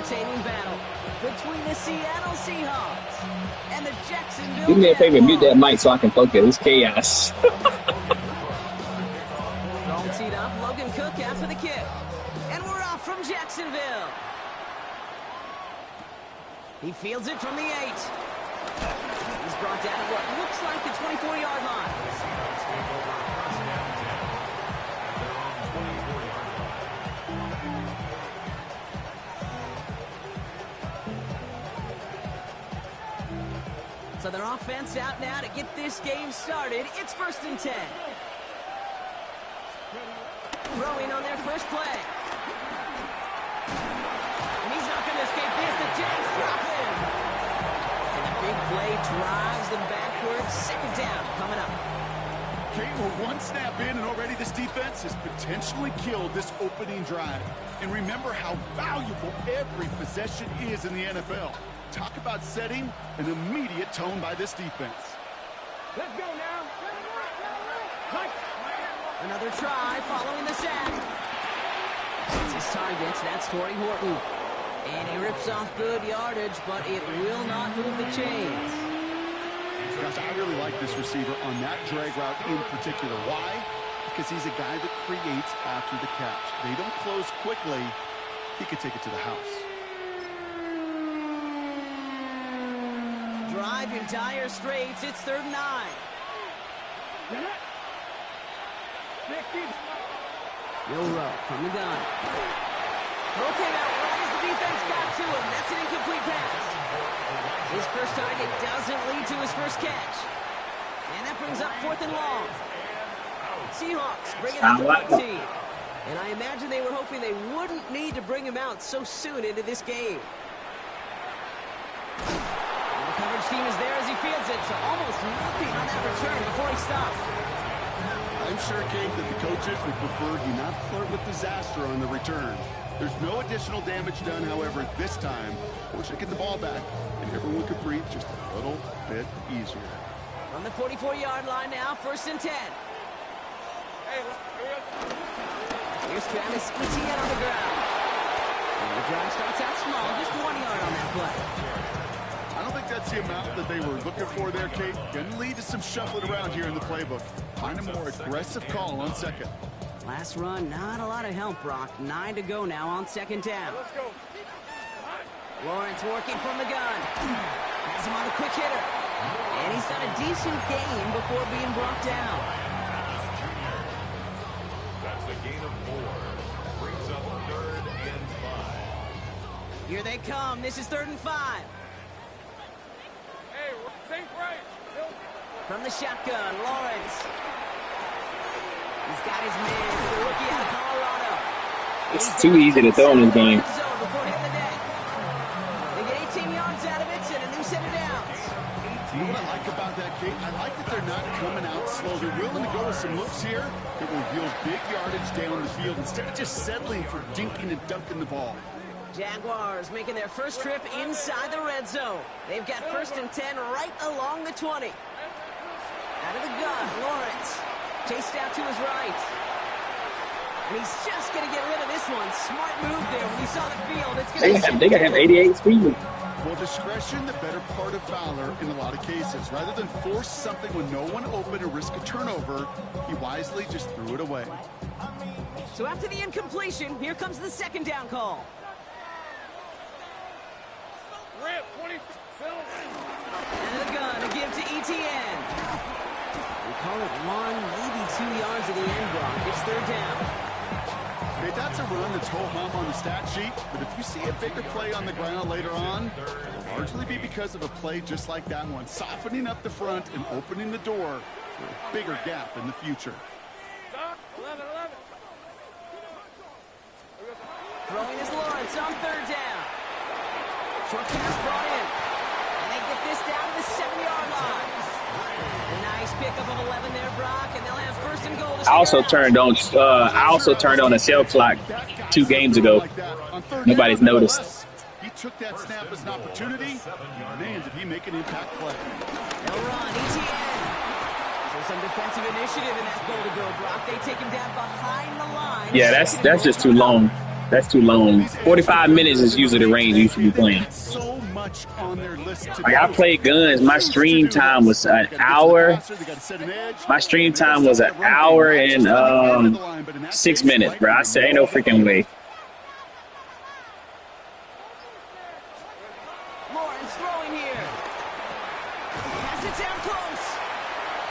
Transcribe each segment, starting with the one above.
entertaining battle between the Seattle Seahawks and the Jacksonville Do me a favor, mute that Jaguars. mic so I can focus. It's chaos. All teed up, Logan Cook after the kick. And we're off from Jacksonville. He fields it from the 8. He's brought down at what looks like the 24-yard line. So their offense out now to get this game started. It's 1st and 10. Throwing on their first play. And he's not going to escape this. The Jags drop him. And the big play drives them backwards. 2nd down coming up. Kate, we're one snap in, and already this defense has potentially killed this opening drive. And remember how valuable every possession is in the NFL. Talk about setting an immediate tone by this defense. Let's go now. Another try following the sack. It's his target. That's Torrey Horton. And he rips off good yardage, but it will not move the chains. Gosh, I really like this receiver on that drag route in particular. Why? Because he's a guy that creates after the catch. They don't close quickly. He could take it to the house. Drive in dire straits. It's 3rd and 9. Milrow from the gun. Throw came out right as the defense got to him. That's an incomplete pass. His first target doesn't lead to his first catch. And that brings up 4th and long. Seahawks bring it up to 14. And I imagine they were hoping they wouldn't need to bring him out so soon into this game. And the coverage team is there as he fields it, so almost nothing on that return before he stops. I'm sure, Kate, that the coaches would prefer he not flirt with disaster on the return. There's no additional damage done, however, this time. Fortunate to get the ball back, and everyone could breathe just a little bit easier. On the 44-yard line now, 1st and 10. Here's Travis Etienne on the ground. And the drive starts out small, just 1 yard on that play. I don't think that's the amount that they were looking for there, Kate. Going to lead to some shuffling around here in the playbook. Find a more aggressive call on 2nd. Last run, not a lot of help, Brock. 9 to go now on 2nd down. Let's go. Lawrence working from the gun. Has him on the quick hitter. And he's done a decent game before being brought down. That's a gain of 4. Brings up 3rd and 5. Here they come. This is 3rd and 5. Hey, think right. From the shotgun, Lawrence. He's got his man, the rookie out of Colorado. It's too easy to throw in this game. Before hitting the net. They get 18 yards out of it and a new set of downs. You know what I like about that, Kate? I like that they're not coming out slow. They're willing to go with some looks here that will yield big yardage down the field instead of just settling for dinking and dunking the ball. Jaguars making their first trip inside the red zone. They've got 1st and 10 right along the 20. Out of the gun, Lawrence. Chased out to his right. And he's just going to get rid of this one. Smart move there when he saw the field. It's going to They got 88 speed. Well, discretion, the better part of valor in a lot of cases. Rather than force something when no one open and risk a turnover, he wisely just threw it away. So after the incompletion, here comes the 2nd down call. Rip, 20. And the gun to give to Etienne. We call it 1, maybe 2 yards of the end block. It's 3rd down. Okay, that's a run that's ho-hum on the stat sheet, but if you see a bigger play on the ground later on, it'll largely be because of a play just like that one, softening up the front and opening the door for a bigger gap in the future. Stop. 11. Throwing is Lawrence on 3rd down. Short pass brought in. And they get this down to the 7-yard line. A nice pickup of 11 there, Brock, and they'll have 1st and goal. I also turned on a cell clock 2 games ago. Nobody's noticed. He took that snap as an opportunity. Man, did he make an impact play. They'll run. Etienne. So some defensive initiative in that goal to go, Brock. They take him down behind the line. Yeah, that's just too long. That's too long. 45 minutes is usually the range you should be playing. So much on their list to Like I played guns, my stream time was an hour. My stream time was an hour and 6 minutes, bro. I said, ain't no freaking way. Lawrence throwing here. He has it down close.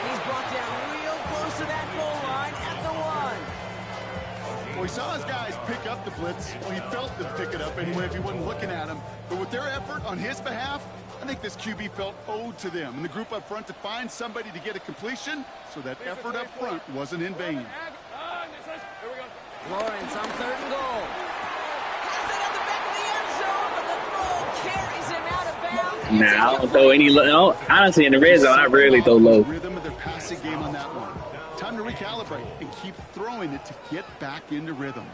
And he's brought down real close to that goal line at the 1. Well, he saw his guys pick up the blitz. Well, he felt them pick it up anyway if he wasn't looking at him. But with their effort on his behalf, I think this QB felt owed to them and the group up front to find somebody to get a completion, so that effort up front wasn't in vain. Lawrence on 3rd and goal. Has it at the back of the end zone, but the throw carries him out of bounds. Nah, I don't throw any low. No, honestly, in the red zone, I rarely throw low. Rhythm of their passing game on that one. Time to recalibrate and keep throwing it to get back into rhythm.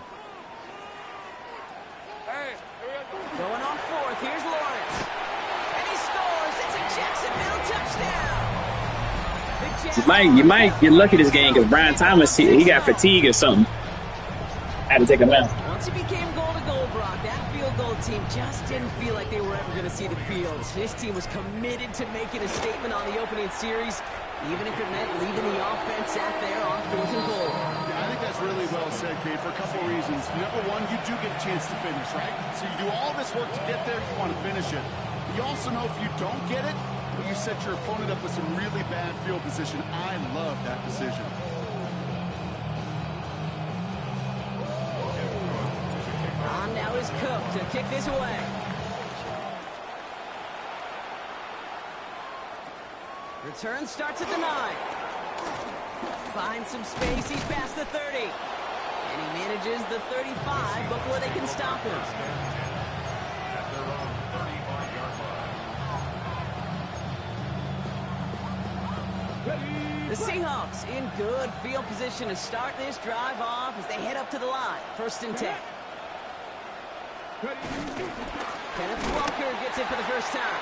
Going on 4th, here's Lawrence. And he scores. It's a Jacksonville touchdown. You might get lucky this game because Brian Thomas, he got fatigue or something. Had to take him out. Once it became goal-to-goal, Brock, that field goal team just didn't feel like they were ever going to see the field. This team was committed to making a statement on the opening series, even if it meant leaving the offense out there on 4th and goal. Yeah, I think that's really well said, Kate, for a couple of reasons. Number one, you do get a chance to finish, right? So you do all this work to get there, you want to finish it. But you also know if you don't get it, well, you set your opponent up with some really bad field position. I love that decision. On now is Cook to kick this away. Return starts at the 9. Finds some space, he's past the 30. And he manages the 35 before they can stop him. At their own 35-yard line. The Seahawks in good field position to start this drive off as they head up to the line. 1st and 10. Kenneth Walker gets it for the first time.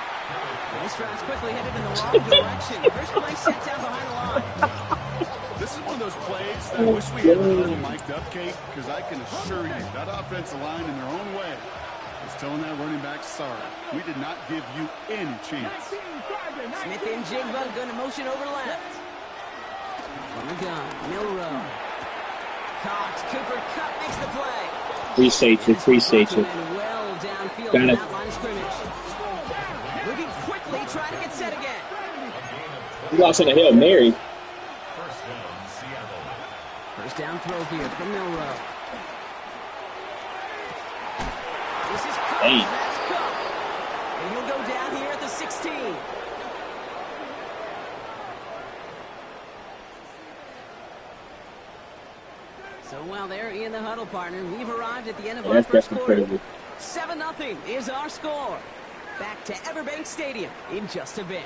And this drive's quickly headed in the wrong direction. First play set down behind the line. This is one of those plays that I wish we had a little mic'd up, Kate, because I can assure you that offensive line in their own way is telling that running back, sorry, we did not give you any chance. Smith and Jigba going to motion over left. From the gun, Milrow. Cox, Cooper Kupp makes the play. Appreciate you. Well downfield Got from it. that line of scrimmage. Moving quickly, trying to get set again. You lost on a Hail Mary. First down, Seattle. First down throw here from Milrow. This is Cook. Hey. That's Cook. And he'll go down here at the 16. So while they're in the huddle, partner, we've arrived at the end of our first quarter. 7-0 is our score. Back to Everbank Stadium in just a bit.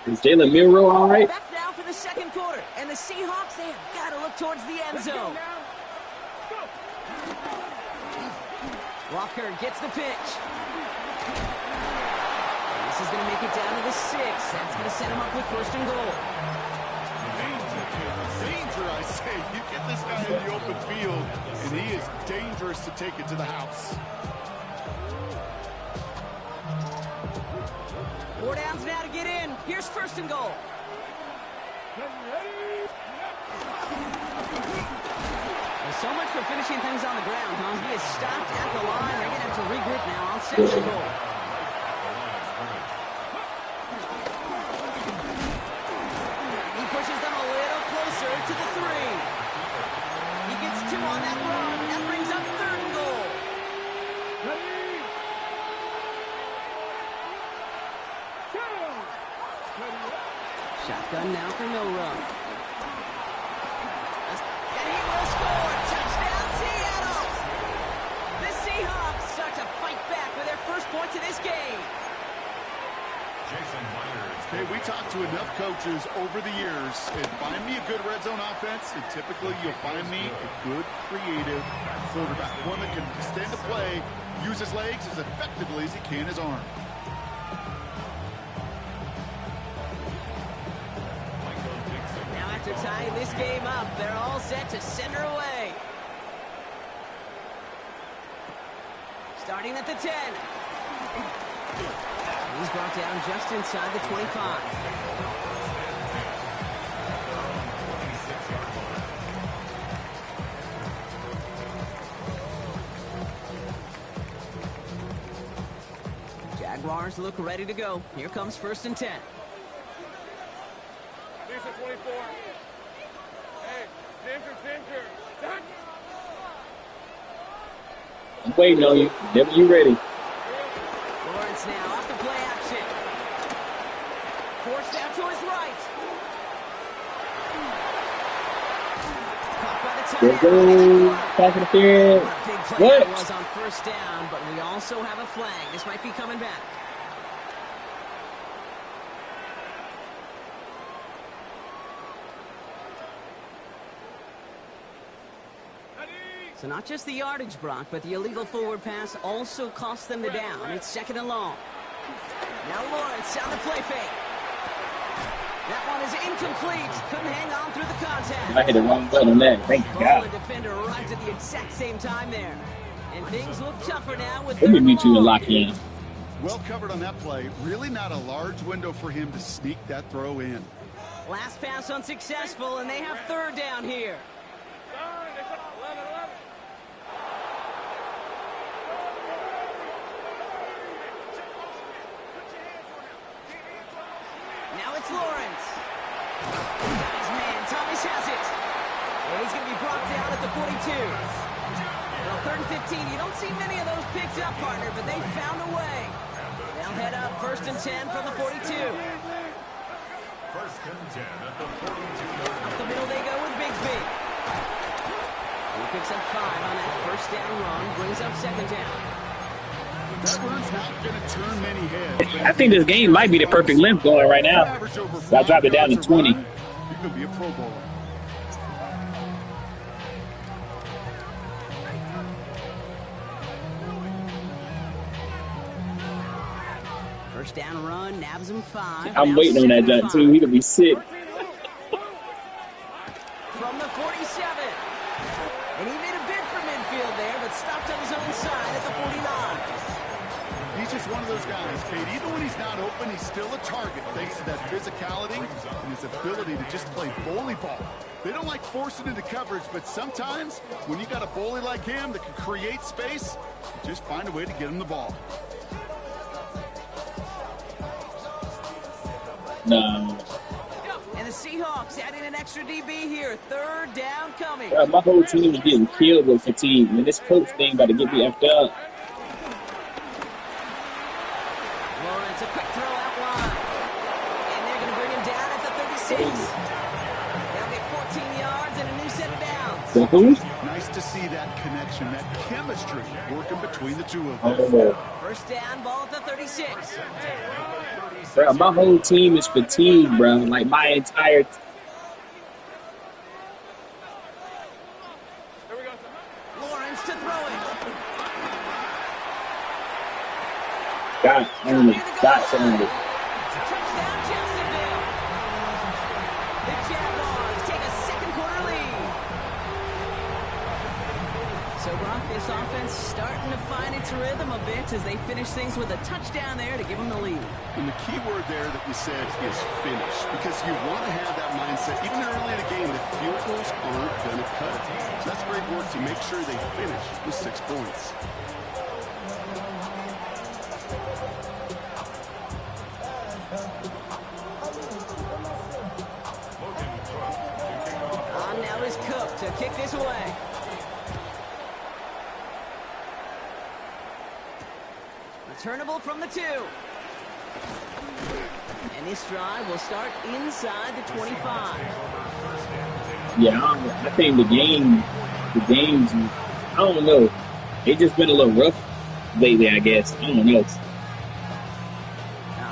Is Jalen Milrow all right? Back now for the second quarter. And the Seahawks, they have got to look towards the end zone. Walker gets the pitch. And this is going to make it down to the 6. That's going to set him up with 1st and goal. Danger, I say. You get this guy in the open field, and he is dangerous to take it to the house. 4 downs now to get in. Here's 1st and goal. Well, so much for finishing things on the ground, huh? He is stopped at the line. They're going to have to regroup now on 2nd and goal. He pushes them a little closer to the 3. He gets 2 on that run. That brings up 3rd and goal. Shotgun now for Milrow. And he will score. Touchdown, Seattle. The Seahawks start to fight back with their first points of this game. Jason Myers. Okay, we talked to enough coaches over the years, and find me a good red zone offense, and typically you'll find me a good, creative quarterback. One that can extend the play, use his legs as effectively as he can his arm. tying this game up. They're all set to send her away. Starting at the 10. He's brought down just inside the 25. Jaguars look ready to go. Here comes 1st and 10. Decent 24. Hey, center. Done. I'm waiting on you. Whenever you ready. Lawrence now off the play action. Forced out to his right. Caught by the tight Go, end. go. Pass interference. What a big play that What? was on 1st down, but we also have a flag. This might be coming back. So not just the yardage, Brock, but the illegal forward pass also cost them the down. It's 2nd and long. Now Lawrence on the play fake. That one is incomplete. Couldn't hang on through the contact. I hit the wrong button on that. Thank Ball God. and defender arrived at the exact same time there. And things look tougher now with Let me 3rd and meet you in long. lock in. Well covered on that play. Really not a large window for him to sneak that throw in. Last pass unsuccessful, and they have 3rd down here. Done. It's 11. Now it's Lawrence. Got his man. Thomas has it. And he's going to be brought down at the 42. Well, 3rd and 15. You don't see many of those picked up, partner, but they found a way. They'll head up 1st and 10 from the 42. 1st and 10 at the 42-yard Up the middle they go with Bigsby. He picks up 5 on that 1st down run. Brings up 2nd down. That run's not going to turn many heads. I think this game might be the perfect length going right now. Average over I dropped it down to 5 yards a 20. run, you're going to be a Pro Bowler. First down run, nabs him 5. I'm Now waiting on that 2nd and dunk too. He could be sick. From the 47. And he made a bid for midfield there, but stopped on his own side at the 49. He's just one of those guys, Kate. Even when he's not open, he's still a target thanks to that physicality and his ability to just play bully ball. They don't like forcing into coverage, but sometimes when you got a bully like him that can create space, you just find a way to get him the ball. No. And the Seahawks adding an extra DB here. 3rd down coming. Bro, my whole team is getting killed with fatigue. Man, this coach thing about to get me effed up. Lawrence, a quick throw out wide. And they're going to bring him down at the 36. They'll get 14 yards and a new set of downs. The who? Nice to see that connection, that chemistry working between the two of them. Oh, First down, ball at the 36. bro, my whole team is fatigued, bro. Like my entire. Here we go. Lawrence to throw it. Got only. Got only. Touchdown, Jacksonville. The Jaguars take a 2nd quarter lead. So, Brock, this offense starting to find its rhythm a bit as they finish things with a touchdown there to give them the lead. And the key word there that we said is finish, because you want to have that mindset, even early in the game, that field goals aren't going to cut it. So that's great work to make sure they finish with 6 points. On now is Cook to kick this away. Returnable from the 2. And this drive will start inside the 25. Yeah, I think the games, I don't know. They just been a little rough lately, I guess. I don't know. All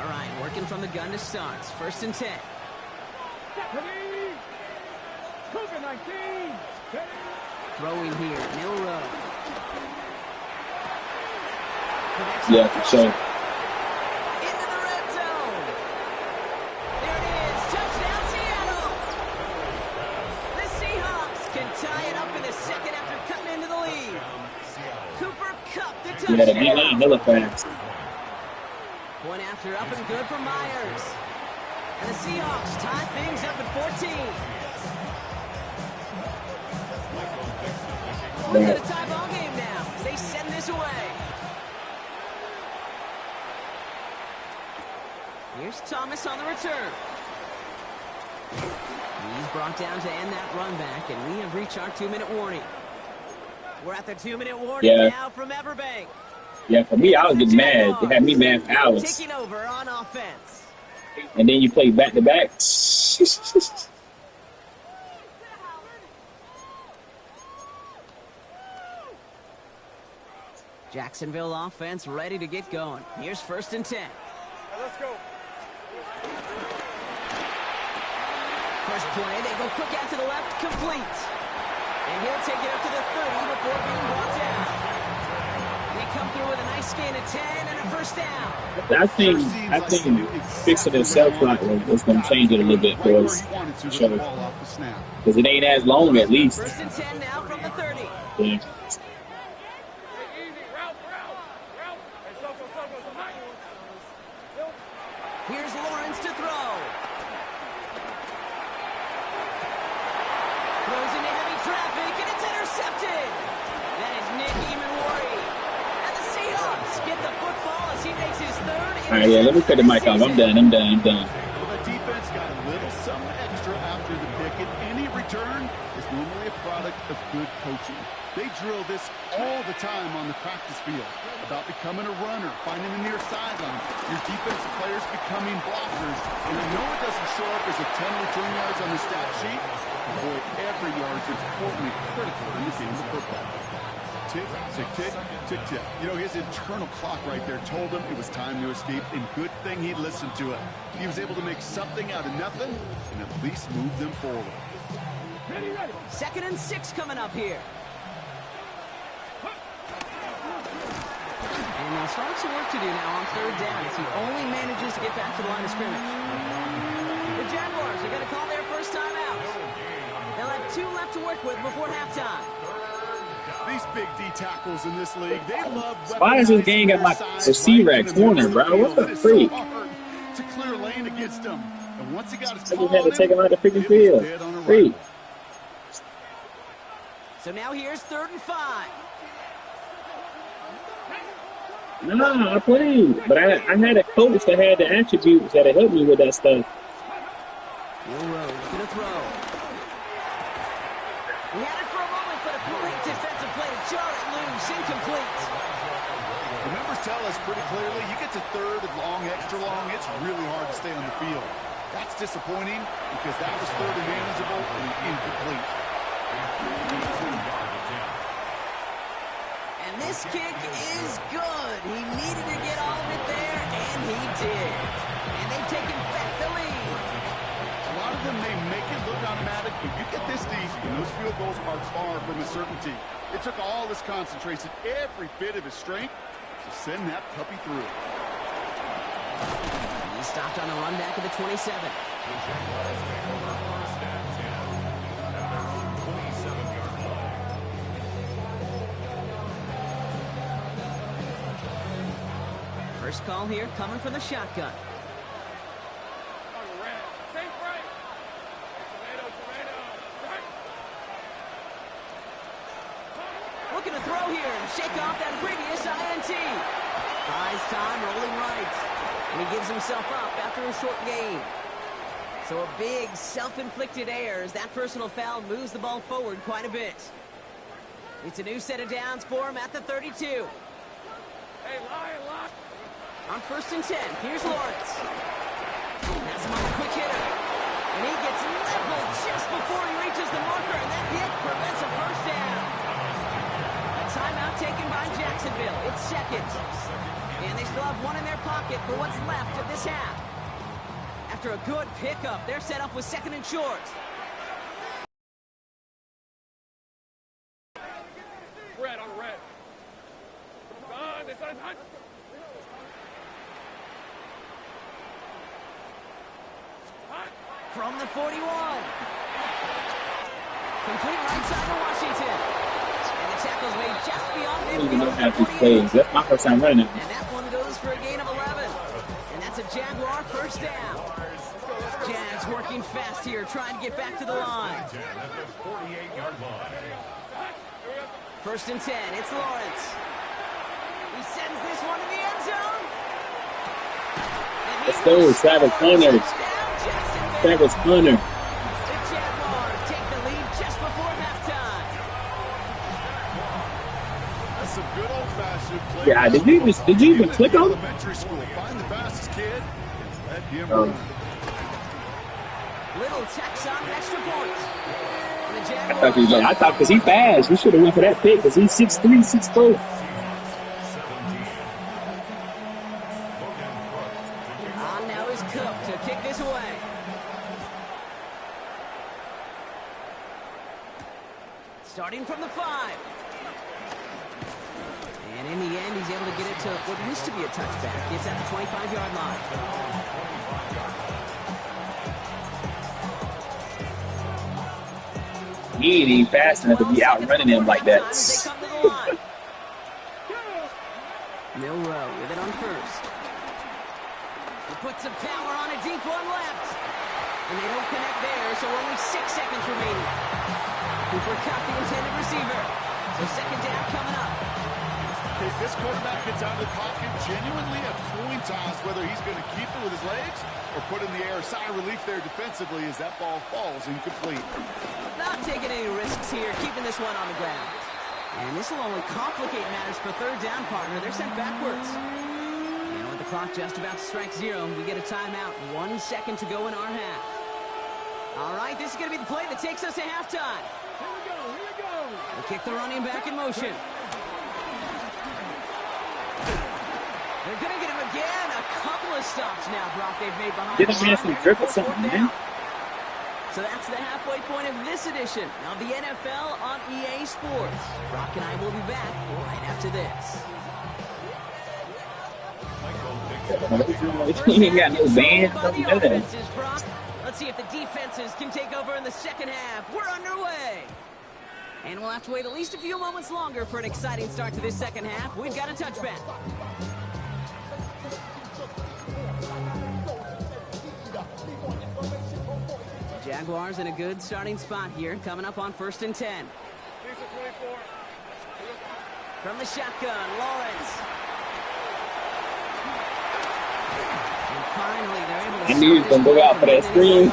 right, working from the gun to start. 1st and 10. Cougar 19. Throwing here, Milrow. Yeah, for sure. Into the red zone. There it is. Touchdown, Seattle. Yeah, the touchdown. D-line hella fast. Point after up and good for Myers. And the Seahawks tie things up at 14. Look at a tie ball game now as they send this away. Here's Thomas on the return. He's brought down to end that run back, and we have reached our 2-minute warning. We're at the 2-minute warning now from Everbank. Yeah, for me, I was getting mad. They had me mad for hours. Taking over on offense. And then you play back-to-back. Jacksonville offense ready to get going. Here's 1st and 10. Let's go. First play, they go quick out to the left, complete. And he'll take it up to the 30 before being brought down. They come through with a nice gain of 10 and a 1st down. I think fixing the cell clock was going to change it a little bit for us. Because it ain't as long at least. 1st and 10 now from the 30. Yeah. Here's Lawrence to throw. Throws into heavy traffic, and it's intercepted. That is Nick Emanwari. And the Seahawks get the football as he makes his 3rd. All right, yeah, let me cut the mic off. I'm done. Well, the defense got a little something extra after the pick, and any return is normally a product of good coaching. They drill this all the time on the practice field about becoming a runner, finding the near sideline, your defensive players becoming blockers. And I know it doesn't show up as a 10 return yards on the stat sheet, but boy, every yard is important and critical in the game of football. Tick, tick, tick, tick, tick. You know, his internal clock right there told him it was time to escape, and good thing he listened to it. He was able to make something out of nothing and at least move them forward. 2nd and 6 coming up here. And they'll start some work to do now on 3rd down as he only manages to get back to the line of scrimmage. The Jaguars are going to call their 1st time out. They'll have 2 left to work with before halftime. These big D tackles in this league, they love. Why is this game got my receiver at corner, bro? What the freak? To clear lane against him. And once he got his I just had to take him out the freaking field. Freak. So now here's 3rd and 5. No, I played. But I had a coach that had the attributes that helped me with that stuff. Will Rowe looking to throw. He had it for a moment, but a great defensive play to jar it loose. Incomplete. The numbers tell us pretty clearly, you get to 3rd and long, extra long, it's really hard to stay on the field. That's disappointing because that was 3rd and manageable and incomplete. And this kick is good. He needed to get all of it there, and he did. And they've taken back the lead. A lot of them may make it look automatic, but you get this deep, and those field goals are far from a certainty. It took all his concentration, every bit of his strength, to send that puppy through. He stopped on a run back of the 27. First call here coming from the shotgun. Looking to throw here and shake off that previous INT. Buys time, rolling right. And he gives himself up after a short gain. So a big self-inflicted error as that personal foul moves the ball forward quite a bit. It's a new set of downs for him at the 32. Hey, lie. On 1st and 10, here's Lawrence. That's him on a quick hitter. And he gets leveled just before he reaches the marker, and that hit prevents a 1st down. A timeout taken by Jacksonville. It's 2nd. And they still have 1 in their pocket for what's left of this half. After a good pickup, they're set up with 2nd and short. Red on red. It's on. From the 41. Complete right side to Washington. And the tackles made just beyond I don't even know midfield how at to 48. play. That's my first time running it. And that one goes for a gain of 11. And that's a Jaguar first down. Jags working fast here, trying to get back to the line. 48-yard line. First and 10, it's Lawrence. He sends this one in the end zone. And Let's go, Travis Hunter. Travis Hunter. The Jaguars take the lead just before halftime. That's some good old-fashioned play. Yeah, did you even click on it? Elementary school. Find the fastest kid and let him Oh. run. Little tacks on extra points. And the I thought he was Jaguars like, I thought because he fast, we should have went for that pick because he's 6'3", 6'4". on now is Cook to kick this away. Starting from the 5. And in the end, he's able to get it to what used to be a touchback. It's at the 25-yard line. He ain't even fast enough to be out running him like that. They come to the line. Milrow with it on first. He puts some power on a deep one left. And they don't connect there, so only 6 seconds remaining. Cooper caught the intended receiver. So second down coming up. If this quarterback gets out of the pocket, genuinely a coin toss whether he's going to keep it with his legs or put in the air. Sigh of relief there defensively as that ball falls incomplete. Not taking any risks here, keeping this one on the ground. And this will only complicate matters for third down, partner. They're sent backwards. And with the clock just about to strike 0, we get a timeout. 1 second to go in our half. All right, this is going to be the play that takes us to halftime. Here we go. They kick the running back in motion. They're going to get him again. A couple of stops now, Brock, they've made behind Get the him in some line. drip or something, man. So that's the halfway point of this edition of the NFL on EA Sports. Brock and I will be back right after this. He ain't got no band. By Don't the know that. offenses, Brock. Let's see if the defenses can take over in the second half. We're underway. And we'll have to wait at least a few moments longer for an exciting start to this second half. We've got a touchback. Jaguars in a good starting spot here, coming up on first and 10. Decent 24. From the shotgun, Lawrence. And finally, they're able to... I knew he was going to go out for that screen.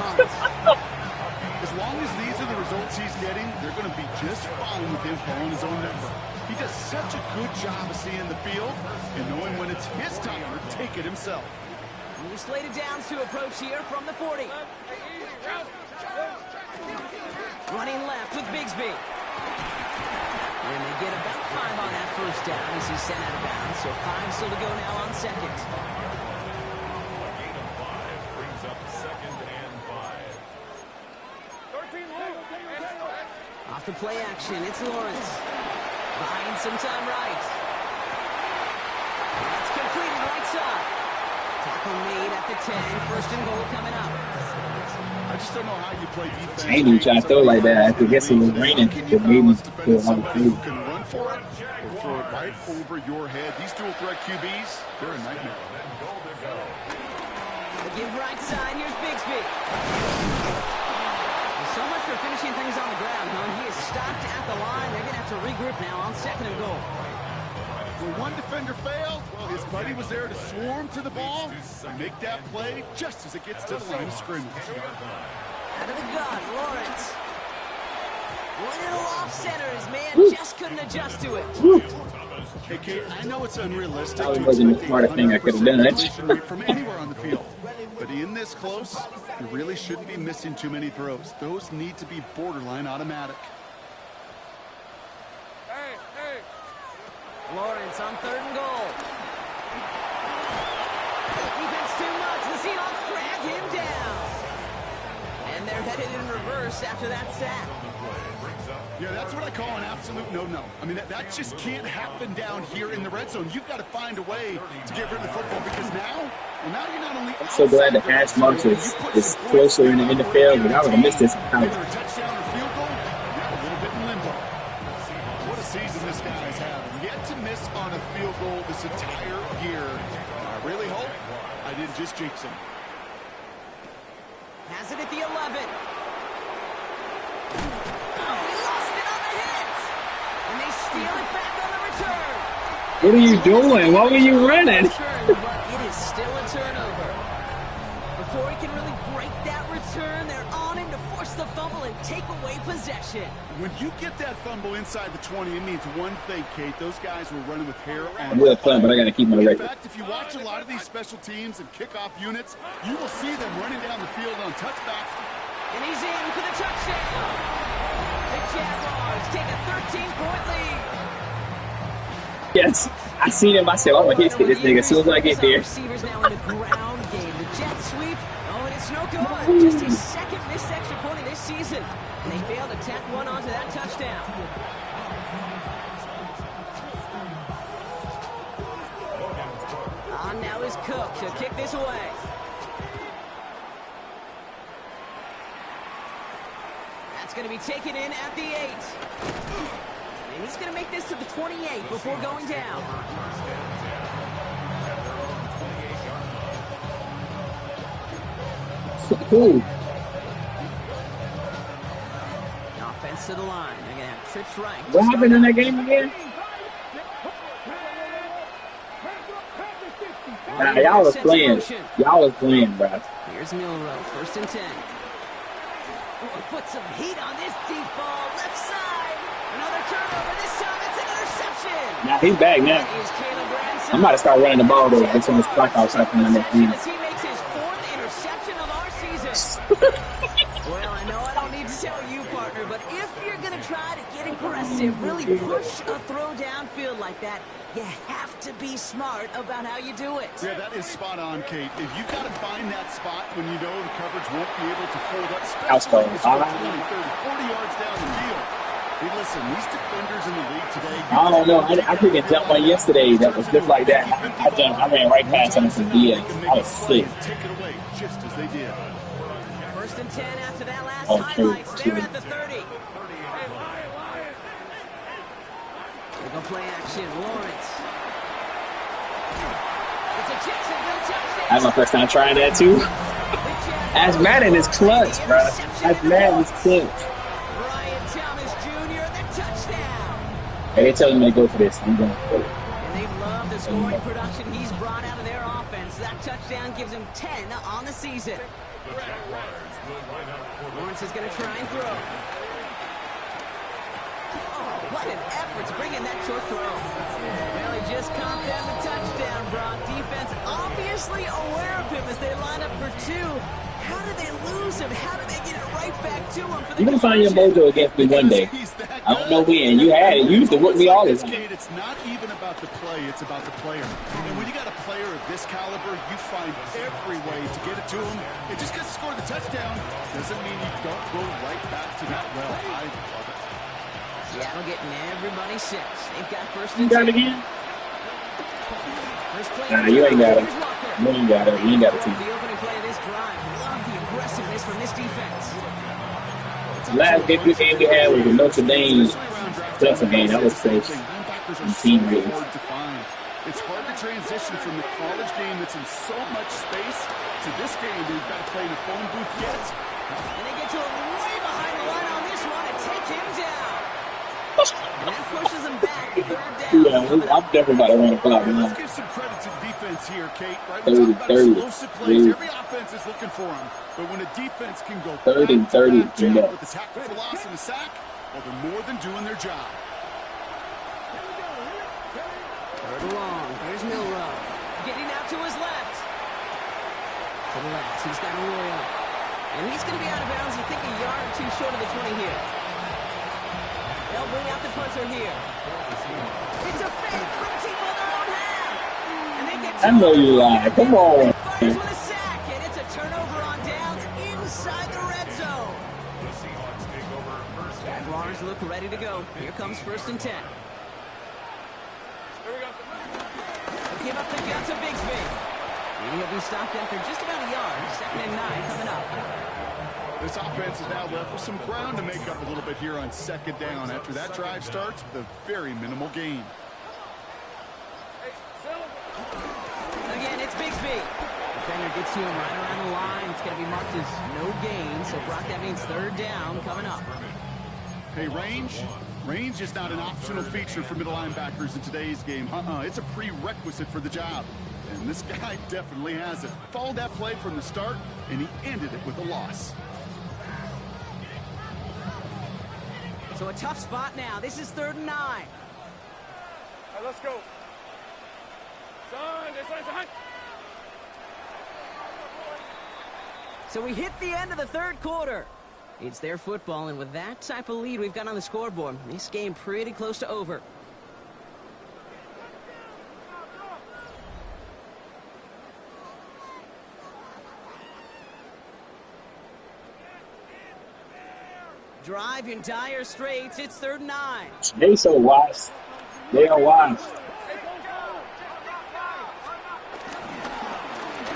As long as these are the results he's getting, they're going to be just fine with him calling his own number. He does such a good job of seeing the field and knowing when it's his time to take it himself. New slated downs to approach here from the 40. Running left with Bigsby. And they get about 5 on that first down as he's sent out of bounds. So 5 still to go now on second. Gain of 5 brings up second and 5. 13 long. Off the play action, it's Lawrence. Buying some time right. That's completed right side. Tackle made at the 10. First and goal coming up. I just don't know how you play defense. I ain't even trying to throw like that. I guess it was raining. It made me feel a lot of Somebody who food. can run for it or throw it right over your head. These dual threat QBs, they're a nightmare. They give right side. Here's Bigsby. So much for finishing things on the ground, huh? He is stopped at the line. They're going to have to regroup now on second and goal. When one defender failed, well, his buddy was there to swarm to the ball and make that play just as it gets to the line of scrimmage. Out of the gun, Lawrence. Little off center. His man just couldn't adjust to it. Hey, Kate, I know it's unrealistic Probably to wasn't the expect smartest thing I could have done. 100% completion rate from anywhere on the field. But in this close, you really shouldn't be missing too many throws. Those need to be borderline automatic. Hey. Lawrence on third and goal. Defense too much. The Seahawks drag him down. And they're headed in reverse after that sack. Yeah, that's what I call an absolute no-no. I mean, that just can't happen down here in the red zone. You've got to find a way to get rid of the football because now you're not only I'm so glad the hash marks is closer in the NFL, but I would have missed this in college. Either a touchdown or field goal, you're a little bit in limbo. What a season miss on a field goal this entire year. I really hope I didn't just jinx him. Has it at the 11. Oh, he lost it on the hit. And they steal it back on the return. What are you doing? Why were you running? But it is still a turnover. Before he can really break that return, they're on him to force the fumble and take away possession. When you get that fumble inside the 20, it means one thing, Kate. Those guys were running with hair on. I'm well playing, but I got to keep my In record. fact, if you watch a lot of these special teams and kickoff units, you will see them running down the field on touchbacks. And he's in for the touchdown. The Jaguars take a 13-point lead. Yes, I seen him myself. I'm going to hit this nigga as soon as I get there. Receivers now in the ground game. The jet sweep. Oh, and it's no good. Just his second missed extra point of this season. And they failed to tack one onto that touchdown. On now is Cook to kick this away. That's going to be taken in at the 8. And he's going to make this to the 28 before going down. Cool. Offense to the line. They're going to have trips right. What happened in that game again? Nah, y'all was playing. Y'all was playing, bro. Here's Milrow, 1st and 10. Oh, put some heat on this deep ball, left side. Another turnover. This time it's an interception. Nah, he's back now. That is Caleb Branson. I'm about to start running the ball though. Get some of this clock outside from my next game. As he makes his 4th interception of our season. Well, I know I don't need to tell you, partner, but if you're going to try to get aggressive, really push a throw downfield like that, you have to be smart about how you do it. Yeah, that is spot on, Kate. If you've got to find that spot when you know the coverage won't be able to hold up, especially if you're 20, 30, 40 yards down the field. Hey, listen, these defenders in the league today... I don't know. I freaking jumped one yesterday that was just like that. I ran right past him some DX. I was sick. Take it away just as they did. 1st and 10 after that last Oh, highlights. true. They're at the 30. They go play action. Lawrence. It's a Jacksonville touchdown. That's my first time trying that too. As Madden is clutch, bro. As Madden is clutch. Brian Thomas Jr. the touchdown. Hey, they telling me to go for this. I'm going for it. And they love the scoring production he's brought out of their offense. That touchdown gives him 10 on the season. Lawrence is going to try and throw. Oh, what an effort to bring in that short throw. Well, he just caught them a touchdown, Brock. Defense obviously aware of him as they line up for 2. How did they lose him? How did they get it right back to him? For the You're going to find your mojo against me one day. I don't know when. You had it. You used to work me all the time. It's not even about the play, it's about the player. And when you got a player of this caliber, you find every way to get it to him. And just because he scored the touchdown doesn't mean you don't go right back to that well. I love it. Seattle getting everybody set. They've got 1st You and got 10. it again? First play Nah, you ain't got it. Here's Walker. You ain't got it. You ain't got it too. The opening play of this drive. Love the aggressiveness from this defense. The last big game we had was the Notre Dame Tulsa game. That was safe. And team Really ratings. hard to find. It's hard to transition from the college game that's in so much space to this game where you've got to play in a phone booth yet. And they get to him way behind the line on this one and take him down. And that pushes him back. 3rd down. Yeah, I'm definitely about to run the clock now. Let's give some credit to the defense here, Kate. Right? 30, We talk about 30, explosive plays. 30. Every offense is looking for them. But when a defense can go 30, back to 30, back down yeah. with a tackle for loss and a sack, well, they're more than doing their job. 3rd and long. Here's Milrow. Getting out to his left. To the left. He's got Arroyo. And he's going to be out of bounds. I think a yard or 2 short of the 20 here. They'll bring out the punter here. It's a fake frenzy for their own half. And they get I know you lie. Come on. Fires with a sack, and it's a turnover on downs inside the red zone. Jaguars look ready to go. Here comes 1st and 10. Give up the gun to Bigsby. And he'll be stopped after just about a yard. 2nd and 9 coming up. This offense is now left with some ground to make up a little bit here on 2nd down after that drive starts with a very minimal gain. Defender gets to him right around the line. It's going to be marked as no gain. So, Brock, that means third down coming up. Hey, range. Range is not an optional feature for middle linebackers in today's game. It's a prerequisite for the job. And this guy definitely has it. Followed that play from the start, and he ended it with a loss. So a tough spot now. This is 3rd and 9. All right, let's go. Son, this one's a hunt. So we hit the end of the 3rd quarter. It's their football, and with that type of lead we've got on the scoreboard, this game pretty close to over. Drive in dire straits. It's 3rd and 9. They so wise. They are wise.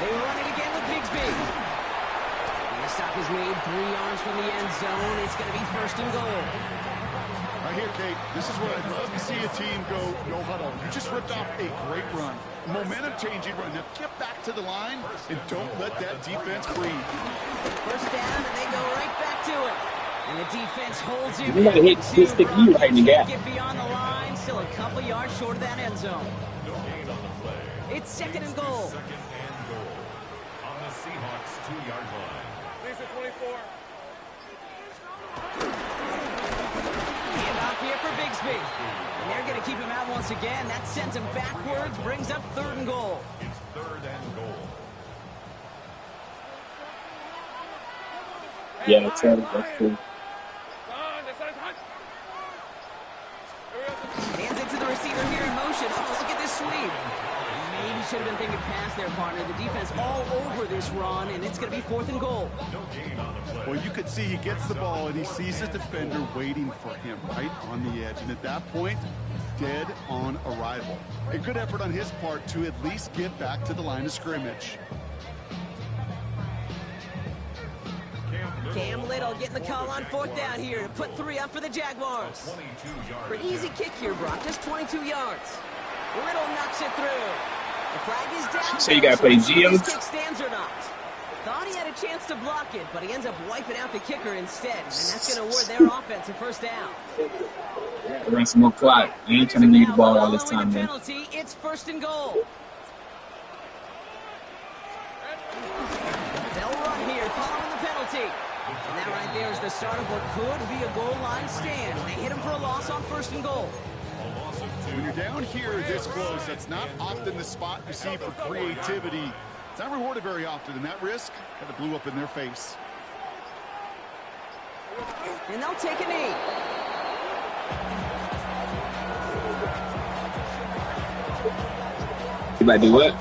They run it again with Bigsby. And the stop is made 3 yards from the end zone. It's going to be 1st and goal. Right here, Kate, this is where I'd love to see a team go no huddle. You just ripped off a great run. Momentum-changing run. Now get back to the line and don't let that defense breathe. 1st down, and they go right back to it. And the defense holds him. You gotta hit this stick you right in the gap. Get beyond the line. Still a couple yards short of that end zone. No gain on the play. It's 2nd and goal. 2nd and goal on the Seahawks 2-yard line. Lisa 24. Hand off here for Bigsby. And they're going to keep him out once again. That sends him backwards, brings up 3rd and goal. It's 3rd and goal. Yeah, that's true. Son, this one's a hunt. Hands it to the receiver here in motion. Oh, look at this sweep. Maybe should have been thinking past their partner. The defense all over this run, and it's going to be 4th and goal. No gain on the play. Well, you could see he gets the ball, and he sees his defender waiting for him right on the edge. And at that point, dead on arrival. A good effort on his part to at least get back to the line of scrimmage. Cam Little getting the call on 4th down here to put 3 up for the Jaguars. 22-yard. Pretty easy kick here, Brock. Just 22 yards. Little knocks it through. The flag is down. So you gotta play Geo? This kick stands or not. Thought he had a chance to block it, but he ends up wiping out the kicker instead. And that's going to award their offense a 1st down. Run some more clock. I ain't trying to leave the ball all this time, man. Penalty, it's 1st and goal. They'll run here following the penalty. And that right there is the start of what could be a goal line stand. They hit him for a loss on 1st and goal. When you're down here this close, that's not often the spot you see for creativity. It's not rewarded very often, and that risk kind of blew up in their face. And they'll take a knee. You might do what?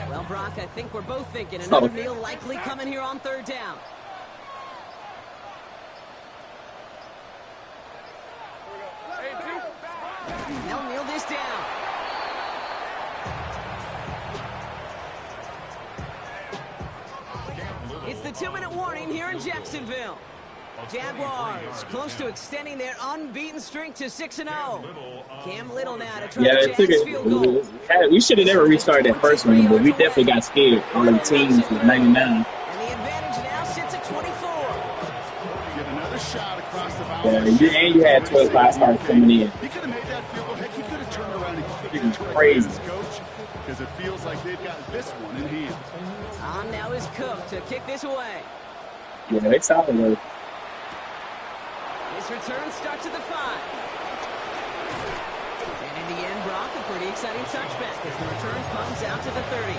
Well, Brock, I think we're both thinking another kneel likely coming here on 3rd down. They'll kneel this down. It's the 2-minute warning here in Jacksonville. Jaguars close to extending their unbeaten streak to 6-0. Cam Little now to try Yeah, the it took Jags field goal. it. We should have never restarted that first one, but we definitely got scared. All the teams was 99. And the advantage now sits at 24. Get another shot across the bow. Yeah, and you had 12 5-stars coming in. He could have made that field goal. Heck, he could have turned around and kicked It was it to crazy. his coach, because it feels like they've got this one in hand. On now is Cook to kick this away. Yeah, it's solid though. This return starts at the 5. And in the end, Brock, a pretty exciting touchback as the return comes out to the 30.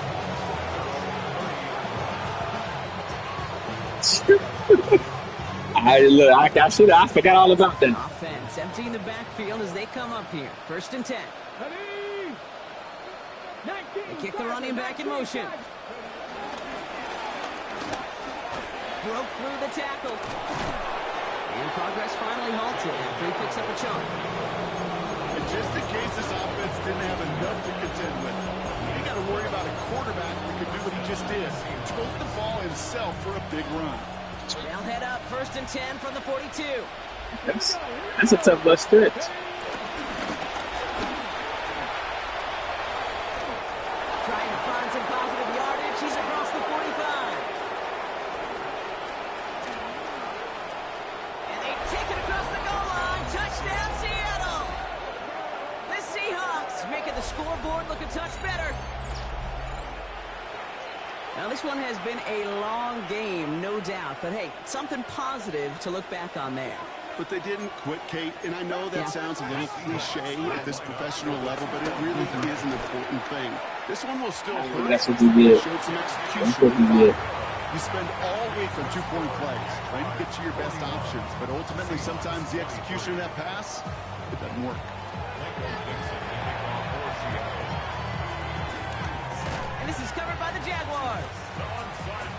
I forgot all about that. Offense emptying the backfield as they come up here. 1st and 10. They kick the running back in motion. Broke through the tackle. And progress finally halted after he picks up a chunk. And just in case this offense didn't have enough to contend with, you got to worry about a quarterback that could do what he just did. Tote the ball himself for a big run. They'll head up 1st and 10 from the 42. That's a tough little stretch. Trying to the scoreboard look a touch better. Now, this one has been a long game, no doubt. But, hey, something positive to look back on there. But they didn't quit, Kate, and I know that sounds a little cliche at this professional level, but it really is an important thing. This one will still hurt. That's what you did. Showed some That's execution. what you did. You spend all week on two-point plays, trying to get to your best options, but ultimately sometimes the execution of that pass, it doesn't work. And this is covered by the Jaguars.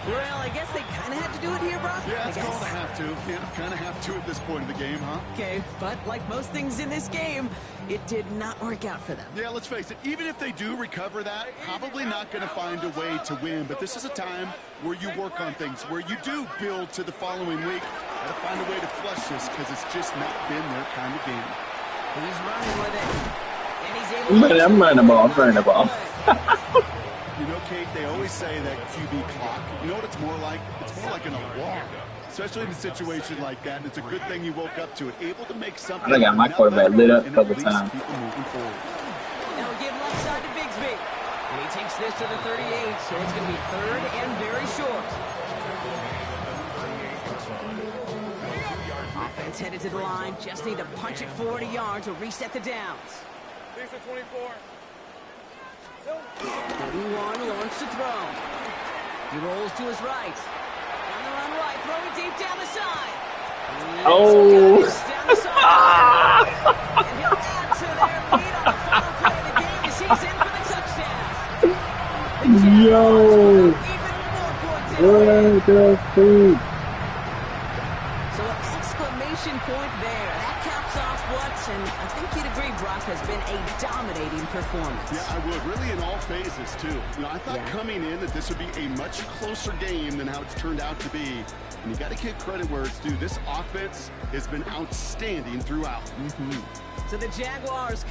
Well, I guess they kind of had to do it here, Brock. Yeah, it's called a have to. Yeah, kind of have to at this point of the game, huh? Okay, but like most things in this game, it did not work out for them. Yeah, let's face it, even if they do recover that, probably not going to find a way to win. But this is a time where you work on things, where you do build to the following week. Got to find a way to flush this because it's just not been their kind of game. He's running with it. And he's able to... I'm running the ball. I'm running the ball. You know, Kate, they always say that QB clock, you know what it's more like? It's more like an alarm, especially in a situation like that. And it's a good thing you woke up to it, able to make something. I got my quarterback lit up a couple times. Keep them moving forward. Now we give left side to Bigsby. And he takes this to the 38, so it's going to be third and very short. Offense headed to the line. Just need to punch it forward a yard to reset the downs. These are 24. 31 launch to throw. He rolls to his right. On the run right, throwing deep down the side. Oh. Down the side. And he'll add to their lead on the final play of the game as he's in for the touchdown. The Yo. Jaguars put even more points in. So an exclamation point there. That caps off what, and I think you'd agree, Brock, has been a dominating performance. Yeah, I would. Really in all phases, too. You know, I thought coming in that this would be a much closer game than how it's turned out to be. And you got to give credit where it's due. This offense has been outstanding throughout. So the Jaguars